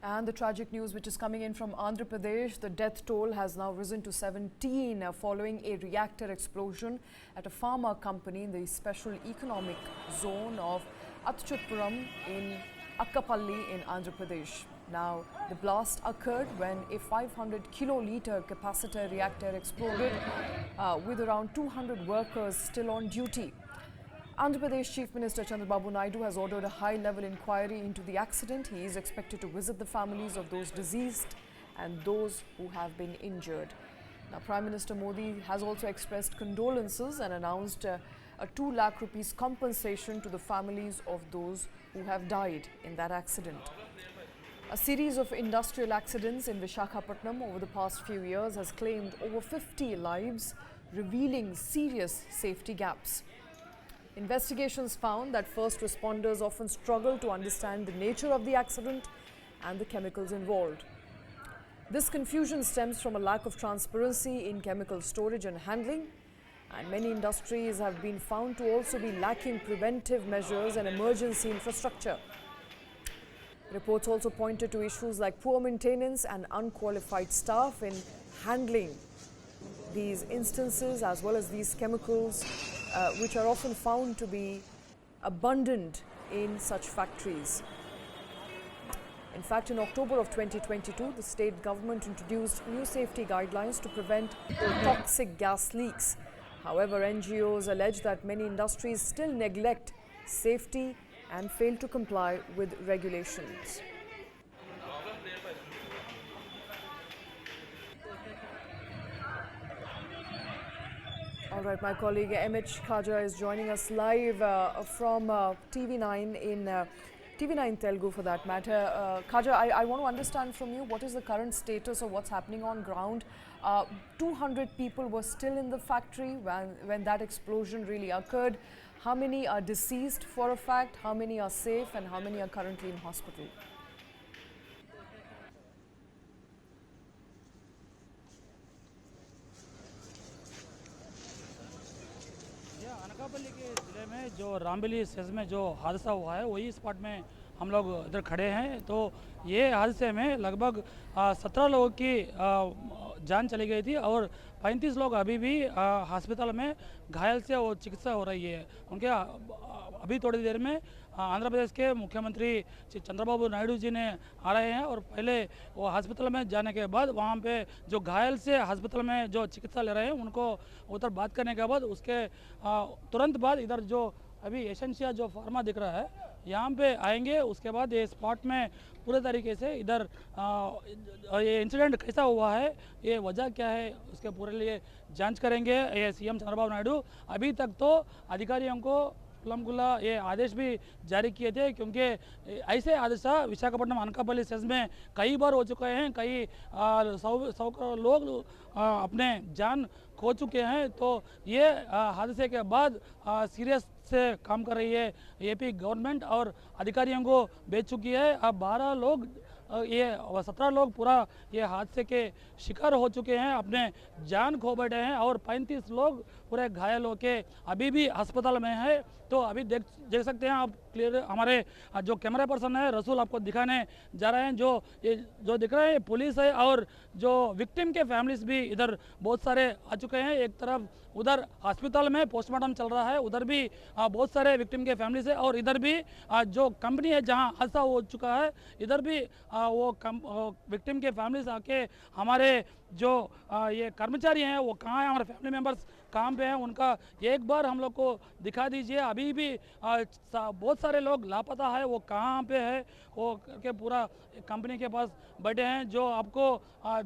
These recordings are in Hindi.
And the tragic news which is coming in from Andhra Pradesh, the death toll has now risen to 17 following a reactor explosion at a pharma company in the special economic zone of Atchutpuram in Akkapalli in Andhra Pradesh. Now, the blast occurred when a 500 kiloliter capacitor reactor exploded with around 200 workers still on duty. Andhra Pradesh Chief Minister Chandrababu Naidu has ordered a high-level inquiry into the accident. He is expected to visit the families of those deceased and those who have been injured. Now, Prime Minister Modi has also expressed condolences and announced a 2 lakh rupees compensation to the families of those who have died in that accident. A series of industrial accidents in Visakhapatnam over the past few years has claimed over 50 lives, revealing serious safety gaps. Investigations found that first responders often struggle to understand the nature of the accident and the chemicals involved. This confusion stems from a lack of transparency in chemical storage and handling, and many industries have been found to also be lacking preventive measures and emergency infrastructure. Reports also pointed to issues like poor maintenance and unqualified staff in handling these instances, as well as these chemicals which are often found to be abundant in such factories. In fact, in October of 2022, the state government introduced new safety guidelines to prevent toxic gas leaks. However, NGOs allege that many industries still neglect safety and fail to comply with regulations. All right, my colleague MH Khaja is joining us live from TV9 in TV9 Telugu for that matter. Khaja, I want to understand from you what is the current status of what's happening on ground. 200 people were still in the factory when that explosion really occurred. How many are deceased for a fact? How many are safe and how many are currently in hospital? Anakapalli के ज़िले में जो रामबेली सेज में जो हादसा हुआ है वही स्पॉट में हम लोग इधर खड़े हैं। तो ये हादसे में लगभग 17 लोगों की जान चली गई थी और 35 लोग अभी भी हॉस्पिटल में घायल से वो चिकित्सा हो रही है उनके। अभी थोड़ी देर में आंध्र प्रदेश के मुख्यमंत्री चंद्रबाबू नायडू जी ने आ रहे हैं और पहले वो हॉस्पिटल में जाने के बाद वहाँ पे जो घायल से हॉस्पिटल में जो चिकित्सा ले रहे हैं उनको उधर बात करने के बाद उसके तुरंत बाद इधर जो अभी एसेंशिया जो फार्मा दिख रहा है यहाँ पे आएंगे। उसके बाद ये स्पॉट में पूरे तरीके से इधर ये इंसिडेंट कैसा हुआ है, ये वजह क्या है, उसके पूरे लिए जांच करेंगे ये सीएम चंद्रबाबू नायडू। अभी तक तो अधिकारियों को खुल्ला ये आदेश भी जारी किए थे क्योंकि ऐसे हादसा विशाखापट्टनम अनकापल्ली सेज में कई बार हो चुके हैं। कई 100 लोग अपने जान खो चुके हैं। तो ये हादसे के बाद सीरियस से काम कर रही है एपी गवर्नमेंट और अधिकारियों को भेज चुकी है। अब 12 लोग ये 17 लोग पूरा ये हादसे के शिकार हो चुके हैं, अपने जान खो बैठे हैं और 35 लोग पूरे घायल होके अभी भी अस्पताल में है। तो अभी देख सकते हैं आप क्लियर, हमारे जो कैमरा पर्सन है रसूल आपको दिखाने जा रहे हैं। जो दिख रहे हैं पुलिस है और जो विक्टिम के फैमिलीज भी इधर बहुत सारे आ चुके हैं। एक तरफ उधर हॉस्पिटल में पोस्टमार्टम चल रहा है, उधर भी बहुत सारे विक्टिम के फैमिलीज है और इधर भी जो कंपनी है जहां हादसा हो चुका है इधर भी वो विक्टिम के फैमिलीज आके हमारे जो ये कर्मचारी हैं वो कहाँ हैं, हमारे फैमिली मेम्बर्स काम पे हैं, उनका एक बार हम लोग को दिखा दीजिए। अभी भी बहुत सारे लोग लापता है, वो कहाँ पे है वो करके पूरा कंपनी के पास बैठे हैं। जो आपको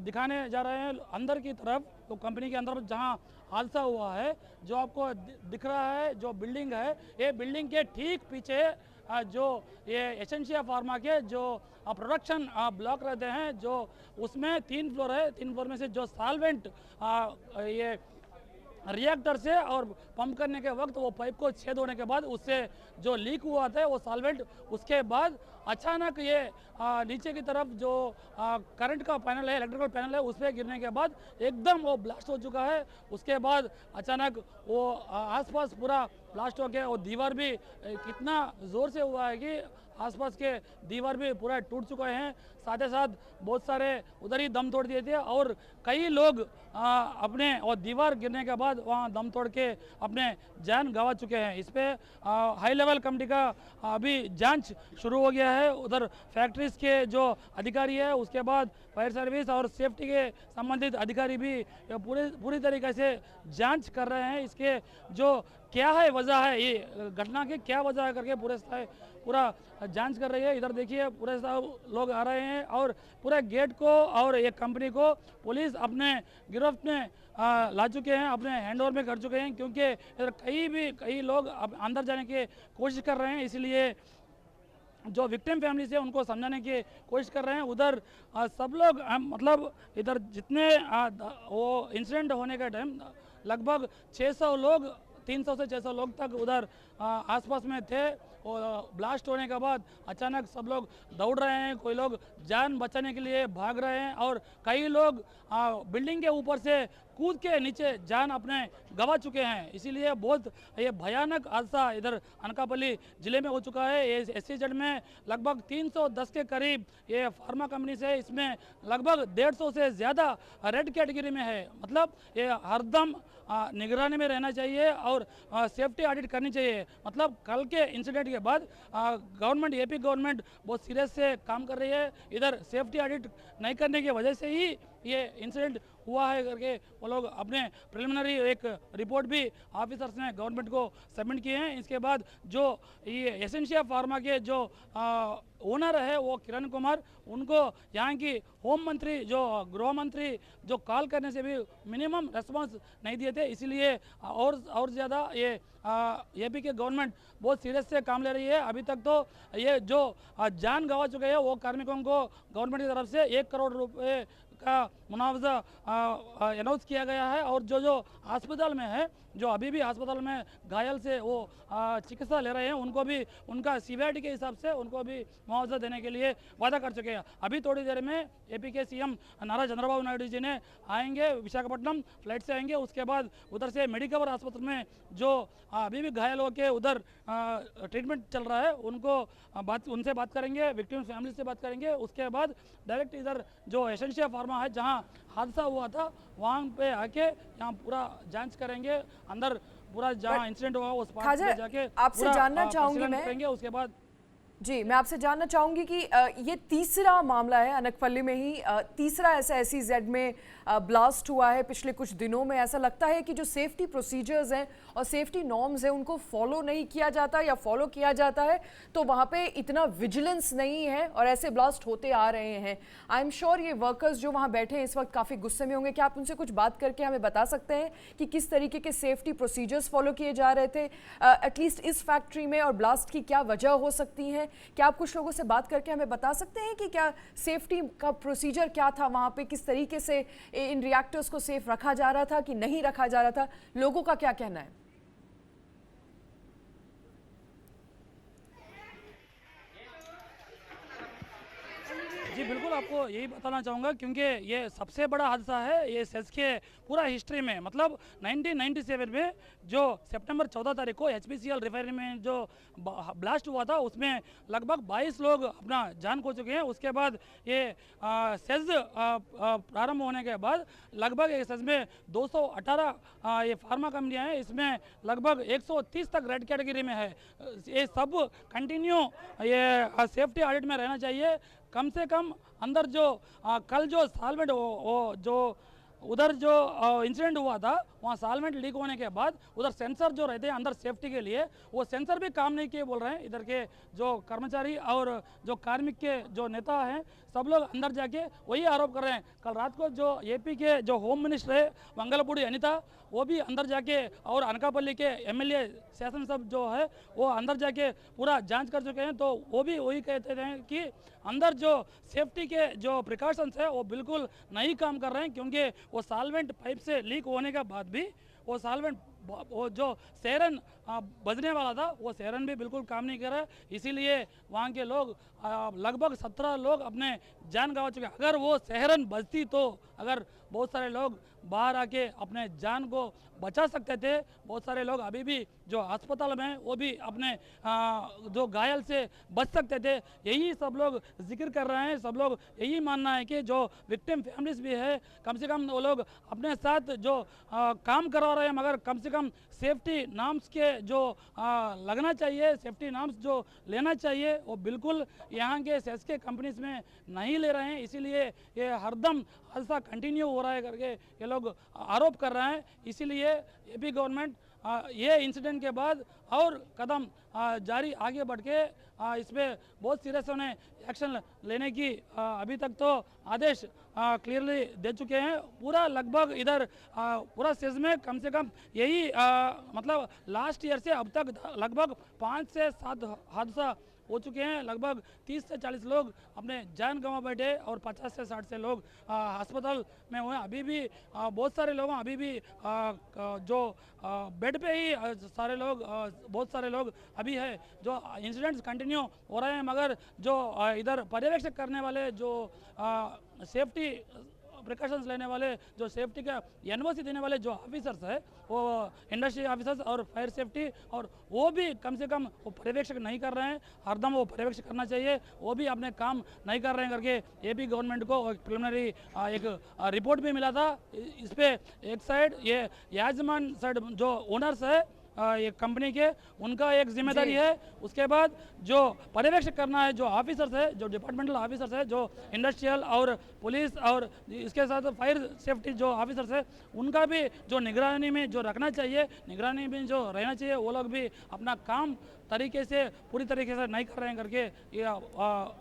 दिखाने जा रहे हैं अंदर की तरफ, तो कंपनी के अंदर जहाँ हादसा हुआ है जो आपको दिख रहा है जो बिल्डिंग है, ये बिल्डिंग के ठीक पीछे जो ये एसेंशिया फार्मा के जो प्रोडक्शन ब्लॉक रहते हैं, जो उसमें 3 फ्लोर है। 3 फ्लोर में से जो सॉल्वेंट ये रिएक्टर से और पंप करने के वक्त वो पाइप को छेद होने के बाद उससे जो लीक हुआ था वो सॉल्वेंट, उसके बाद अचानक ये नीचे की तरफ जो करंट का पैनल है, इलेक्ट्रिकल पैनल है, उस पर गिरने के बाद एकदम वो ब्लास्ट हो चुका है। उसके बाद अचानक वो आसपास पूरा ब्लास्ट हो गया। वो दीवार भी कितना ज़ोर से हुआ है कि आसपास के दीवार भी पूरा टूट चुके हैं, साथ ही साथ बहुत सारे उधर ही दम तोड़ दिए थे और कई लोग अपने और दीवार गिरने के बाद वहाँ दम तोड़ के अपने जान गंवा चुके हैं। इस पे हाई लेवल कमेटी का अभी जांच शुरू हो गया है। उधर फैक्ट्रीज के जो अधिकारी है, उसके बाद फायर सर्विस और सेफ्टी के संबंधित अधिकारी भी पूरी तरीके से जांच कर रहे हैं। इसके जो क्या है वजह है, ये घटना की क्या वजह है करके पूरा जांच कर रही है। इधर देखिए पूरे सब लोग आ रहे हैं और पूरे गेट को और एक कंपनी को पुलिस अपने गिरफ्त में ला चुके हैं, अपने हैंडओवर में कर चुके हैं, क्योंकि इधर कई लोग अब अंदर जाने की कोशिश कर रहे हैं। इसलिए जो विक्टिम फैमिली से उनको समझाने की कोशिश कर रहे हैं। उधर सब लोग मतलब इधर जितने वो इंसिडेंट होने का टाइम लगभग 600 लोग 300 से 600 लोग तक उधर आसपास में थे और ब्लास्ट होने के बाद अचानक सब लोग दौड़ रहे हैं, कोई लोग जान बचाने के लिए भाग रहे हैं और कई लोग बिल्डिंग के ऊपर से कूद के नीचे जान अपने गंवा चुके हैं। इसीलिए बहुत ये भयानक हादसा इधर अनकापल्ली जिले में हो चुका है। ये SEZ में लगभग 310 के करीब ये फार्मा कंपनी से, इसमें लगभग 150 से ज़्यादा रेड कैटेगरी में है। मतलब ये हरदम निगरानी में रहना चाहिए और सेफ्टी ऑडिट करनी चाहिए। मतलब कल के इंसिडेंट के बाद गवर्नमेंट AP गवर्नमेंट बहुत सीरियस से काम कर रही है। इधर सेफ्टी ऑडिट नहीं करने की वजह से ही ये इंसिडेंट हुआ है करके वो लोग अपने प्रिलिमिनरी एक रिपोर्ट भी ऑफिसर्स ने गवर्नमेंट को सबमिट किए हैं। इसके बाद जो ये एसेंशिया फार्मा के जो ओनर है वो किरण कुमार, उनको यहाँ की होम मंत्री जो गृह मंत्री जो कॉल करने से भी मिनिमम रेस्पॉन्स नहीं दिए थे। इसीलिए और ज़्यादा ये AP के गवर्नमेंट बहुत सीरियस से काम ले रही है। अभी तक तो ये जो जान गंवा चुके हैं वो कार्मिकों को गवर्नमेंट की तरफ से 1 करोड़ रुपए का मुआवजा अनाउंस किया गया है और जो अस्पताल में है, जो अभी भी अस्पताल में घायल से वो चिकित्सा ले रहे हैं, उनको भी उनका सीवियरिटी के हिसाब से उनको भी मुआवजा देने के लिए वादा कर चुके हैं। अभी थोड़ी देर में AP के CM नारा चंद्रबाबू नायडू जी ने आएंगे, विशाखापट्टनम फ्लाइट से आएंगे। उसके बाद उधर से मेडिकवर अस्पताल में जो अभी भी घायल होकर उधर ट्रीटमेंट चल रहा है उनसे बात करेंगे, विक्टिम फैमिली से बात करेंगे। उसके बाद डायरेक्ट इधर जो एसेंशिया फार्मा है जहाँ हादसा हुआ था वहाँ पे आके यहाँ पूरा जांच करेंगे, अंदर पूरा जहाँ इंसिडेंट हुआ उस पार्ट पे जाके आपसे जानना चाहूंगी मैं, उसके बाद जी मैं आपसे जानना चाहूंगी कि ये तीसरा मामला है अनकपल्ली में ही, तीसरा ऐसा SEZ में ब्लास्ट हुआ है पिछले कुछ दिनों में। ऐसा लगता है कि जो सेफ्टी प्रोसीजर्स हैं और सेफ्टी नॉर्म्स हैं उनको फॉलो नहीं किया जाता या फॉलो किया जाता है तो वहाँ पे इतना विजिलेंस नहीं है और ऐसे ब्लास्ट होते आ रहे हैं। आई एम श्योर ये वर्कर्स जो वहाँ बैठे हैं इस वक्त काफ़ी गुस्से में होंगे। क्या आप उनसे कुछ बात करके हमें बता सकते हैं कि किस तरीके के सेफ्टी प्रोसीजर्स फॉलो किए जा रहे थे एटलीस्ट इस फैक्ट्री में, और ब्लास्ट की क्या वजह हो सकती है? क्या आप कुछ लोगों से बात करके हमें बता सकते हैं कि क्या सेफ्टी का प्रोसीजर क्या था वहाँ पे, किस तरीके से इन रिएक्टर्स को सेफ रखा जा रहा था कि नहीं रखा जा रहा था? लोगों का क्या कहना है? जी बिल्कुल, आपको यही बताना चाहूँगा क्योंकि ये सबसे बड़ा हादसा है ये सेज के पूरा हिस्ट्री में। मतलब 1997 में जो सितंबर 14 तारीख को HPCL रिफाइनरी में जो ब्लास्ट हुआ था उसमें लगभग 22 लोग अपना जान खो चुके हैं। उसके बाद ये सेज प्रारंभ होने के बाद लगभग ये सेज में 218 ये फार्मा कंपनियाँ हैं, इसमें लगभग 130 तक रेड कैटेगरी में है। ये सब कंटिन्यू ये सेफ्टी ऑडिट में रहना चाहिए। कम से कम अंदर जो कल जो सालवेंट जो उधर जो इंसिडेंट हुआ था वहाँ सालवेंट लीक होने के बाद उधर सेंसर जो रहते हैं अंदर सेफ्टी के लिए, वो सेंसर भी काम नहीं किए बोल रहे हैं। इधर के जो कर्मचारी और जो कार्मिक के जो नेता हैं सब लोग अंदर जाके वही आरोप कर रहे हैं। कल रात को जो AP के जो होम मिनिस्टर है मंगलपूडी अनिता, वो भी अंदर जाके और अनकापल्ली के MLA शासन सब जो है वो अंदर जाके पूरा जांच कर चुके हैं। तो वो भी वही कहते हैं कि अंदर जो सेफ्टी के जो प्रिकॉशंस है वो बिल्कुल नहीं काम कर रहे हैं, क्योंकि वो साल्वेंट पाइप से लीक होने के बाद भी वो साल्वेंट वो जो सेरन बजने वाला था, वो सायरन भी बिल्कुल काम नहीं कर रहा है। इसीलिए वहाँ के लोग लगभग 17 लोग अपने जान गंवा चुके हैं। अगर वो सायरन बजती तो अगर बहुत सारे लोग बाहर आके अपने जान को बचा सकते थे। बहुत सारे लोग अभी भी जो अस्पताल में हैं वो भी अपने जो घायल से बच सकते थे। यही सब लोग जिक्र कर रहे हैं। सब लोग यही मानना है कि जो विक्टिम फैमिलीज भी है, कम से कम वो लोग अपने साथ जो काम करवा रहे हैं, मगर कम से कम सेफ्टी नाम्स के जो लगना चाहिए, सेफ्टी नाम्स जो लेना चाहिए, वो बिल्कुल यहाँ के सेस्के कंपनीज में नहीं ले रहे हैं। इसीलिए ये हरदम हादसा कंटिन्यू हो रहा है करके ये लोग आरोप कर रहे हैं। इसीलिए एपी गवर्नमेंट ये इंसिडेंट के बाद और कदम जारी आगे बढ़ के इस पर बहुत सीरियस होने एक्शन लेने की अभी तक तो आदेश क्लियरली दे चुके हैं। पूरा लगभग इधर पूरा सीज में कम से कम यही मतलब लास्ट ईयर से अब तक लगभग 5 से 7 हादसा हो चुके हैं। लगभग 30 से 40 लोग अपने जान गंवा बैठे और 50 से 60 से लोग अस्पताल में हुए। अभी भी बहुत सारे लोग अभी भी जो बेड पे ही सारे लोग बहुत सारे लोग अभी है। जो इंसिडेंट्स कंटिन्यू हो रहे हैं, मगर जो इधर पर्यवेक्षक करने वाले जो सेफ्टी प्रिकॉशंस लेने वाले, जो सेफ्टी का एनओसी देने वाले जो ऑफिसर्स है, वो इंडस्ट्री ऑफिसर्स और फायर सेफ्टी, और वो भी कम से कम वो पर्यवेक्षक नहीं कर रहे हैं। हरदम वो पर्यवेक्षक करना चाहिए, वो भी अपने काम नहीं कर रहे हैं करके एपी गवर्नमेंट को एक प्रिलिमिनरी एक रिपोर्ट भी मिला था। इस पर एक साइड ये याजमान साइड जो ओनर्स है ये कंपनी के, उनका एक जिम्मेदारी है। उसके बाद जो पर्यवेक्षक करना है, जो ऑफिसर्स है, जो डिपार्टमेंटल ऑफिसर्स है, जो इंडस्ट्रियल और पुलिस और इसके साथ फायर सेफ्टी जो ऑफिसर्स है, उनका भी जो निगरानी में जो रखना चाहिए, निगरानी में जो रहना चाहिए, वो लोग भी अपना काम तरीके से पूरी तरीके से नहीं कर रहे हैं करके ये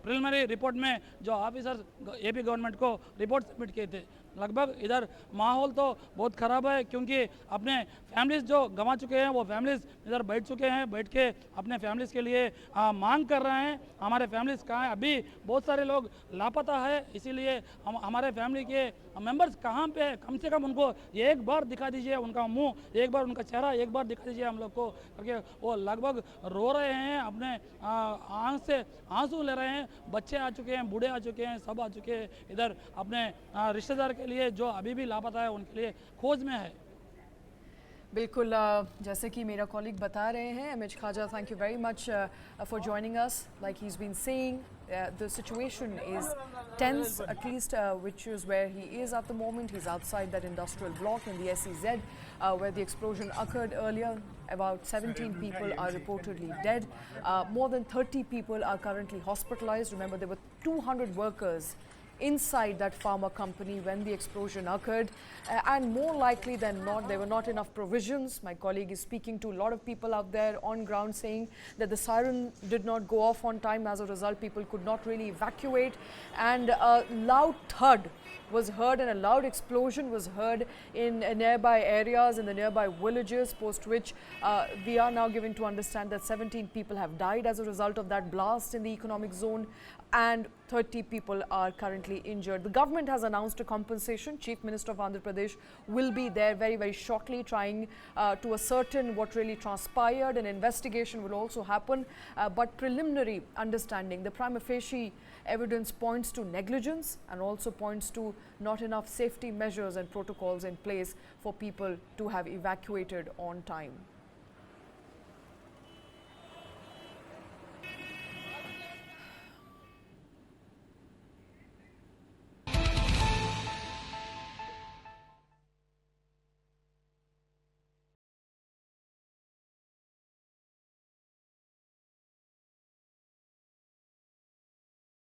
प्रिलिमिनरी रिपोर्ट में जो ऑफिसर्स एपी गवर्नमेंट को रिपोर्ट सबमिट किए थे। लगभग इधर माहौल तो बहुत ख़राब है, क्योंकि अपने फैमिलीज़ जो गंवा चुके हैं वो फैमिलीज़ इधर बैठ चुके हैं, बैठ के अपने फैमिलीज़ के लिए मांग कर रहे हैं। हमारे फैमिलीज़ कहाँ हैं? अभी बहुत सारे लोग लापता है। इसीलिए हमारे फैमिली के मेंबर्स कहाँ पे है, कम से कम उनको एक बार दिखा दीजिए, उनका मुंह एक बार, उनका चेहरा एक बार दिखा दीजिए हम लोग को, क्योंकि वो लगभग रो रहे हैं, अपने आँख से आंसू ले रहे हैं। बच्चे आ चुके हैं, बूढ़े आ चुके हैं, सब आ चुके हैं इधर अपने रिश्तेदार के लिए जो अभी भी लापता है उनके लिए खोज में है। बिल्कुल जैसे कि मेरा कॉलीग बता रहे हैं, M H Khaja, thank you very much for joining us. Like he is been saying, the situation is tense, at least which is where he is at the moment. He's outside that industrial block in the SEZ where the explosion occurred earlier. About 17 people are reportedly dead. More than 30 people are currently hospitalized. Remember, there were 200 workers inside that pharma company when the explosion occurred, and more likely than not there were not enough provisions. My colleague is speaking to a lot of people out there on ground saying that the siren did not go off on time. As a result, people could not really evacuate, and a loud thud was heard and a loud explosion was heard in nearby areas, in the nearby villages, post which we are now given to understand that 17 people have died as a result of that blast in the economic zone, and 30 people are currently injured. The government has announced a compensation. Chief Minister of Andhra Pradesh will be there very, very shortly, trying to ascertain what really transpired. An investigation will also happen, but preliminary understanding, the prima facie evidence points to negligence and also points to not enough safety measures and protocols in place for people to have evacuated on time.